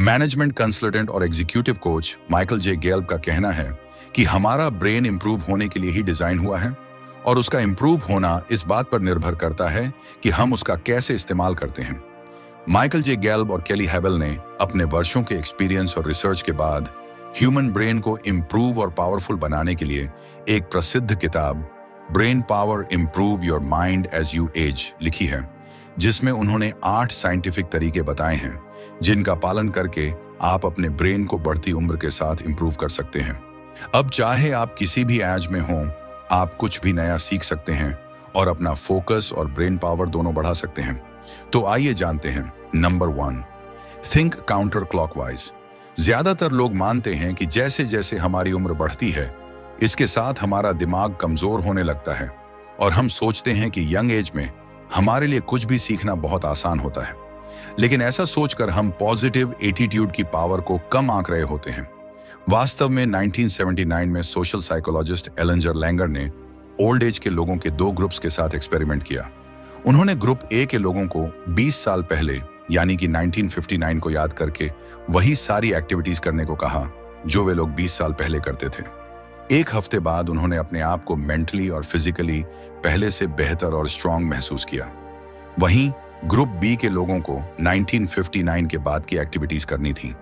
Management consultant और executive coach Michael J गेल्ब का कहना है कि हमारा ब्रेन इंप्रूव होने के लिए ही डिजाइन हुआ है और उसका इंप्रूव होना इस बात पर निर्भर करता है कि हम उसका कैसे इस्तेमाल करते हैं। माइकल जे गेल्ब और केली हैवेल ने अपने वर्षों के एक्सपीरियंस और रिसर्च के बाद ह्यूमन ब्रेन को इंप्रूव और पावरफुल बनाने के लिए एक प्रसिद्ध किताब brain power improve your mind as you age लिखी है, जिसमें उन्होंने 8 साइंटिफिक तरीके बताए हैं जिनका पालन करके आप अपने ब्रेन को बढ़ती उम्र के साथ इंप्रूव कर सकते हैं। अब चाहे आप किसी भी एज में हों, आप कुछ भी नया सीख सकते हैं और अपना फोकस और ब्रेन पावर दोनों बढ़ा सकते हैं। तो आइए जानते हैं। Number 1, think counter clockwise. ज्यादातर लोग मानते हैं कि जैसे जैसे हमारी उम्र बढ़ती है, इसके साथ हमारा दिमाग कमजोर होने लगता है और हम सोचते हैं कि यंग एज में हमारे लिए कुछ भी सीखना बहुत आसान होता है। लेकिन ऐसा सोचकर हम पॉजिटिव एटीट्यूड की पावर को कम आंक रहे होते हैं। वास्तव में 1979 में सोशल साइकोलॉजिस्ट एलेंजर लैंगर ने ओल्ड एज के लोगों के 2 ग्रुप्स के साथ एक्सपेरिमेंट किया। उन्होंने ग्रुप ए के लोगों को 20 साल पहले यानी कि 1959 को याद करके वही सारी एक्टिविटीज करने को कहा जो वे लोग 20 साल पहले करते थे। एक हफ्ते बाद उन्होंने अपने आप को मेंटली और फिजिकली पहले से बेहतर और स्ट्रांग महसूस किया। वहीं ग्रुप बी के लोगों को 1959 के बाद की एक्टिविटीज करनी थी,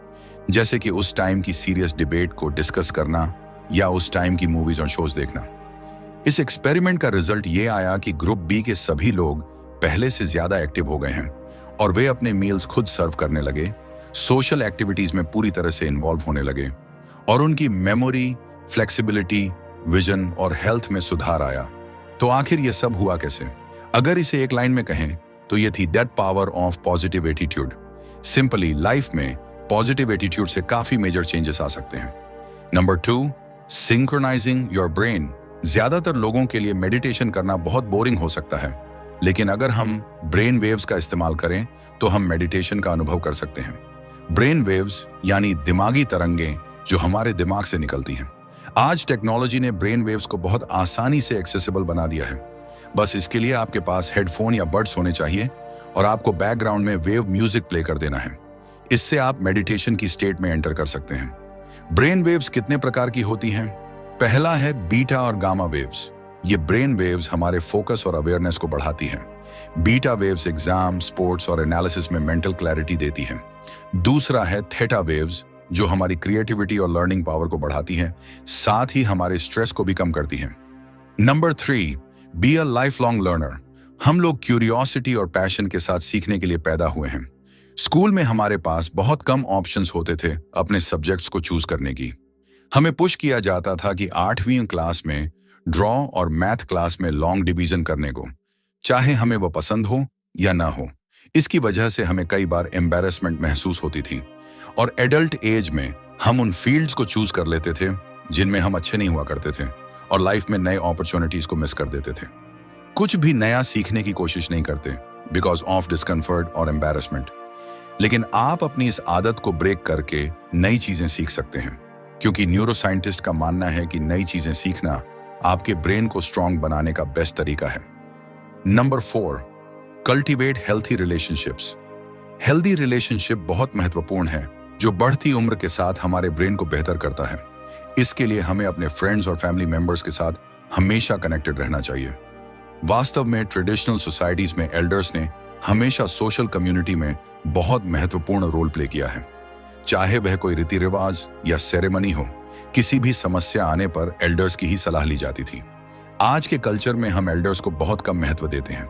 जैसे कि उस टाइम की सीरियस डिबेट को डिस्कस करना या उस टाइम की मूवीज और शोज देखना। इस एक्सपेरिमेंट का रिजल्ट ये आया कि ग्रुप बी के सभी लोग पहले से ज्यादा एक्टिव हो गए हैं और वे अपने मील्स खुद सर्व करने लगे, सोशल एक्टिविटीज में पूरी तरह से इन्वॉल्व होने लगे और उनकी मेमोरी, फ्लेक्सिबिलिटी, विजन और हेल्थ में सुधार आया। तो आखिर ये सब हुआ कैसे? अगर इसे एक लाइन में कहें तो ये थी that power of positive attitude. Simply life में पॉजिटिव एटीट्यूड से काफी मेजर चेंजेस आ सकते हैं। Number 2, synchronising your brain. ज्यादातर लोगों के लिए मेडिटेशन करना बहुत बोरिंग हो सकता है, लेकिन अगर हम ब्रेन वेव्स का इस्तेमाल करें तो हम मेडिटेशन का अनुभव कर सकते हैं। ब्रेन वेव्स यानी दिमागी तरंगें जो हमारे दिमाग से निकलती हैं। आज टेक्नोलॉजी ने ब्रेन वेव्स को बहुत आसानी से एक्सेसिबल बना दिया है। बस इसके लिए आपके पास हेडफोन या बड्स होने चाहिए और आपको बैकग्राउंड में वेव म्यूजिक प्ले कर देना है। इससे आप मेडिटेशन की स्टेट में एंटर कर सकते हैं। ब्रेन वेव्स कितने प्रकार की होती हैं? पहला है बीटा और गामा वेव्स। ये ब्रेन वेव्स हमारे फोकस और अवेयरनेस को बढ़ाती हैं। बीटा वेव्स एग्जाम, स्पोर्ट्स और एनालिसिस में मेंटल क्लैरिटी देती हैं। दूसरा है थीटा वेव्स, जो हमारी क्रिएटिविटी और लर्निंग पावर को बढ़ाती हैं, साथ ही हमारे स्ट्रेस को भी कम करती हैं। Number 3, be a life long learner. हम लोग क्यूरियोसिटी और पैशन के साथ सीखने के लिए पैदा हुए हैं। स्कूल में हमारे पास बहुत कम ऑप्शंस होते थे अपने सब्जेक्ट्स को चूज करने की। हमें पुश किया जाता था कि 8वीं क्लास में ड्रॉ और मैथ क्लास में लॉन्ग डिवीजन करने को, चाहे हमें वो पसंद हो या ना हो। इसकी वजह से हमें कई बार एम्बैरेसमेंट महसूस होती थी और एडल्ट एज में हम उन फील्ड्स को चूज कर लेते थे जिनमें हम अच्छे नहीं हुआ करते थे और लाइफ में नए अपॉर्चुनिटीज को मिस कर देते थे। कुछ भी नया सीखने की कोशिश नहीं करते बिकॉज ऑफ डिस्कम्फर्ट और एम्बैरेसमेंट। लेकिन आप अपनी इस आदत को ब्रेक करके नई चीजें सीख सकते हैं, क्योंकि न्यूरोसाइंटिस्ट का मानना है कि नई चीजें सीखना आपके ब्रेन को स्ट्रांग बनाने का बेस्ट तरीका है। Number 4, cultivate healthy relationships. Healthy relationship बहुत महत्वपूर्ण है जो बढ़ती उम्र के साथ हमारे ब्रेन को बेहतर करता है। इसके लिए हमें अपने फ्रेंड्स और फैमिली मेंबर्स के साथ हमेशा कनेक्टेड रहना चाहिए। वास्तव में ट्रेडिशनल सोसाइटीज में एल्डर्स ने हमेशा सोशल कम्युनिटी में बहुत महत्वपूर्ण रोल प्ले किया है। चाहे वह कोई रीति रिवाज या सेरेमनी हो, किसी भी समस्या आने पर एल्डर्स की ही सलाह ली जाती थी। आज के कल्चर में हम एल्डर्स को बहुत कम महत्व देते हैं।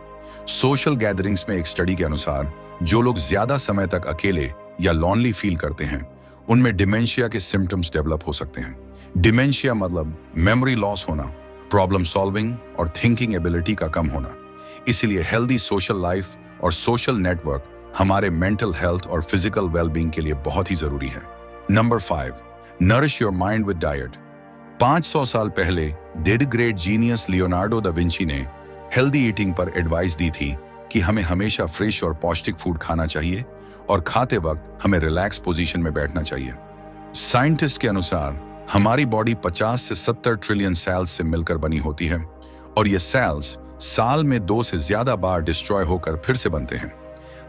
सोशल गैदरिंग्स में एक स्टडी के अनुसार जो लोग ज्यादा समय तक अकेले या लॉनली फील करते हैं, उनमें डिमेंशिया के सिम्टम्स डेवलप हो सकते हैं। डिमेंशिया मतलब मेमोरी लॉस होना, प्रॉब्लम सॉल्विंग और थिंकिंग एबिलिटी का कम होना। इसलिए हेल्दी सोशल लाइफ और सोशल नेटवर्क हमारे मेंटल हेल्थ और फिजिकल वेलबींग के लिए बहुत ही जरूरी है। Number 5, nourish your mind with diet. 500 साल पहले dead great genius Leonardo da Vinci ने हेल्दी ईटिंग पर एडवाइस दी थी कि हमें हमेशा फ्रेश और पौष्टिक फूड खाना चाहिए और खाते वक्त हमें रिलैक्स पोजीशन में बैठना चाहिए। साइंटिस्ट के अनुसार हमारी बॉडी 50 से 70 ट्रिलियन सेल्स से मिलकर बनी होती है और ये सेल्स साल में 2 से ज्यादा बार डिस्ट्रॉय होकर फिर से बनते हैं।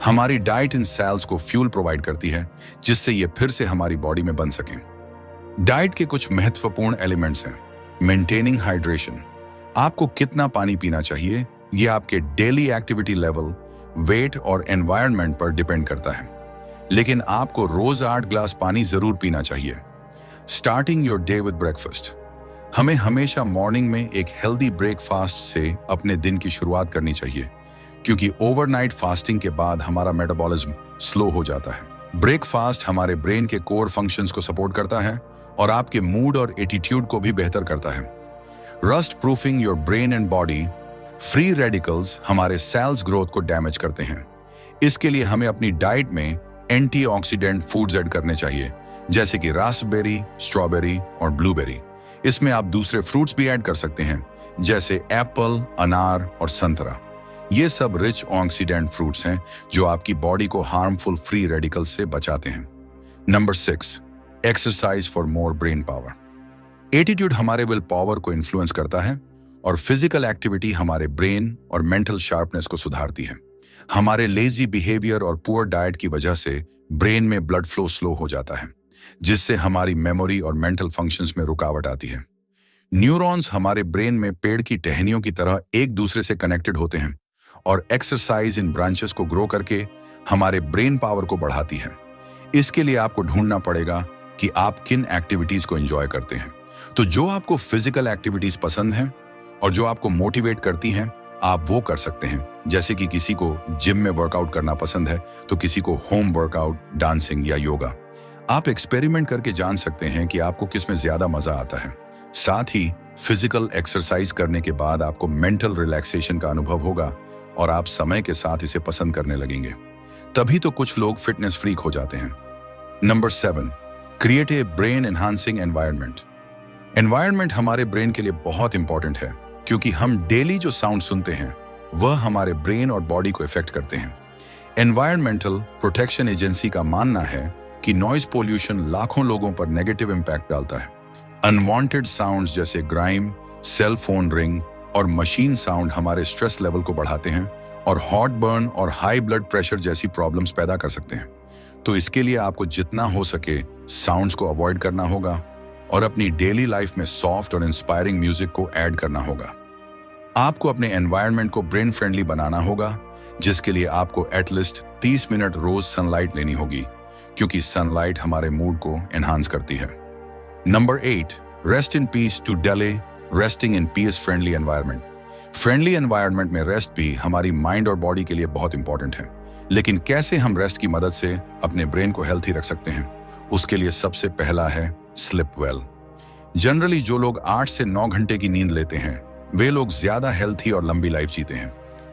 हमारी डाइट इन सेल्स को फ्यूल प्रोवाइड करती है, जिससे ये फिर से हमारी बॉडी में बन सकें। डाइट के कुछ महत्वपूर्ण एलिमेंट्स हैं। Maintaining hydration. आपको कितना पानी पीना चाहिए, ये आपके डेली एक्टिविटी लेवल, वेट और एनवायरनमेंट पर डिपेंड करता है, लेकिन आपको रोज 8 ग्लास पानी जरूर पीना चाहिए। Starting your day with breakfast. हमें हमेशा मॉर्निंग में एक हेल्दी ब्रेकफास्ट से अपने दिन की शुरुआत करनी चाहिए, क्योंकि ओवरनाइट फास्टिंग के बाद हमारा मेटाबॉलिज्म स्लो हो जाता है। ब्रेकफास्ट हमारे ब्रेन के कोर फंक्शंस को सपोर्ट करता है और आपके मूड और एटीट्यूड को भी बेहतर करता है। Rust proofing your brain and body. Free radicals हमारे सेल्स ग्रोथ को डैमेज करते हैं। इसके लिए हमें अपनी डाइट में एंटीऑक्सीडेंट फूड्स ऐड करने चाहिए, जैसे कि रास्पबेरी, स्ट्रॉबेरी और ब्लूबेरी। इसमें आप दूसरे फ्रूट्स भी ऐड कर सकते हैं, जैसे एप्पल, अनार और संतरा। ये सब रिच ऑक्सीडेंट फ्रूट्स हैं जो आपकी बॉडी को हार्मफुल फ्री रेडिकल्स से बचाते हैं। Number 6, exercise for more brain power. Attitude हमारे विल पावर को इन्फ्लुएंस करता है और फिजिकल एक्टिविटी हमारे ब्रेन और मेंटल शार्पनेस को सुधारती है। हमारे लेजी बिहेवियर और पुअर डाइट की वजह से ब्रेन में ब्लड फ्लो स्लो हो जाता है, जिससे हमारी मेमोरी और मेंटल फंक्शंस में रुकावट आती है। न्यूरॉन्स हमारे ब्रेन में पेड़ की टहनियों की तरह एक दूसरे से कनेक्टेड होते हैं और एक्सरसाइज इन ब्रांचेस को ग्रो करके हमारे ब्रेन पावर को बढ़ाती है। इसके लिए आपको ढूंढना पड़ेगा कि आप किन एक्टिविटीज को एंजॉय करते हैं। तो जो आपको फिजिकल एक्टिविटीज पसंद हैं और जो आपको मोटिवेट करती हैं, आप वो कर सकते हैं। जैसे कि किसी को जिम में वर्कआउट करना पसंद है, तो किसी को होम वर्कआउट, डांसिंग या योगा। आप एक्सपेरिमेंट करके जान सकते हैं कि आपको किस में ज्यादा मजा आता है। साथ ही फिजिकल एक्सरसाइज करने के बाद आपको मेंटल रिलैक्सेशन का अनुभव होगा और आप समय के साथ इसे पसंद करने लगेंगे। तभी तो कुछ लोग फिटनेस फ्रीक हो जाते हैं। Number 7, create a brain enhancing environment. Environment हमारे ब्रेन के लिए बहुत इंपॉर्टेंट है, क्योंकि हम डेली जो साउंड सुनते हैं वह हमारे ब्रेन और बॉडी को इफेक्ट करते हैं। एनवायरमेंटल प्रोटेक्शन एजेंसी का मानना है कि नॉइज पोल्यूशन लाखों लोगों पर नेगेटिव इंपैक्ट डालता है। अनवांटेड साउंड्स जैसे ग्राइम, सेल फोन रिंग और मशीन साउंड हमारे स्ट्रेस लेवल को बढ़ाते हैं और हॉट बर्न और हाई ब्लड प्रेशर जैसी प्रॉब्लम्स पैदा कर सकते हैं। तो इसके लिए आपको जितना हो सके साउंड्स को अवॉइड करना होगा और अपनी डेली लाइफ में सॉफ्ट और इंस्पायरिंग म्यूजिक को ऐड करना होगा। आपको अपने एनवायरनमेंट को ब्रेन फ्रेंडली बनाना होगा, जिसके लिए आपको एटलीस्ट 30 मिनट रोज सनलाइट लेनी होगी, क्योंकि सनलाइट हमारे मूड को एनहांस करती है। Number 8, rest in peace to delay resting in peace friendly environment. Friendly environment में रेस्ट भी हमारी माइंड और बॉडी के लिए बहुत इंपॉर्टेंट है, लेकिन कैसे हम रेस्ट की मदद से अपने ब्रेन को हेल्थी रख सकते हैं, उसके लिए सबसे पहला है स्लिप वेल। जनरली जो लोग 8 से 9 घंटे की नींद लेते हैं, वे लोग ज्यादा हेल्थी और लंबी लाइफ जीते हैं।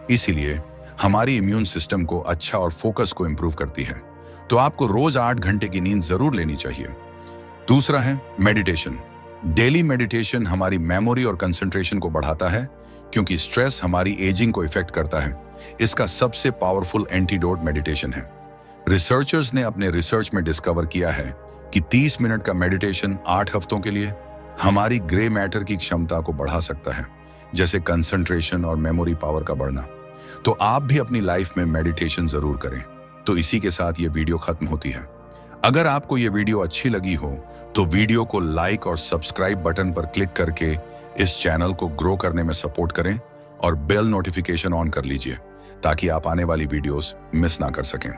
इसीलिए हमारी इम्यून सिस्टम को अच्छा और फोकस को इंप्रूव करती है। तो आपको रोज 8 घंटे की नींद जरूर लेनी चाहिए। दूसरा है मेडिटेशन। डेली मेडिटेशन हमारी मेमोरी और कंसंट्रेशन को बढ़ाता है, क्योंकि स्ट्रेस हमारी एजिंग को इफेक्ट करता है। इसका सबसे पावरफुल एंटीडोट मेडिटेशन है। रिसर्चर्स ने अपने रिसर्च में डिस्कवर किया है कि 30 मिनट का मेडिटेशन 8 हफ्तों के लिए हमारी ग्रे मैटर की क्षमता को बढ़ा सकता है, जैसे कंसंट्रेशन और मेमोरी पावर का बढ़ना। तो आप भी अपनी लाइफ में मेडिटेशन जरूर करें। तो इसी के साथ ये वीडियो खत्म होती है। अगर आपको ये वीडियो अच्छी लगी हो तो वीडियो को लाइक और सब्सक्राइब बटन पर क्लिक करके इस चैनल को ग्रो करने में सपोर्ट करें और बेल नोटिफिकेशन ऑन कर लीजिए, ताकि आप आने वाली वीडियोस मिस ना कर सकें।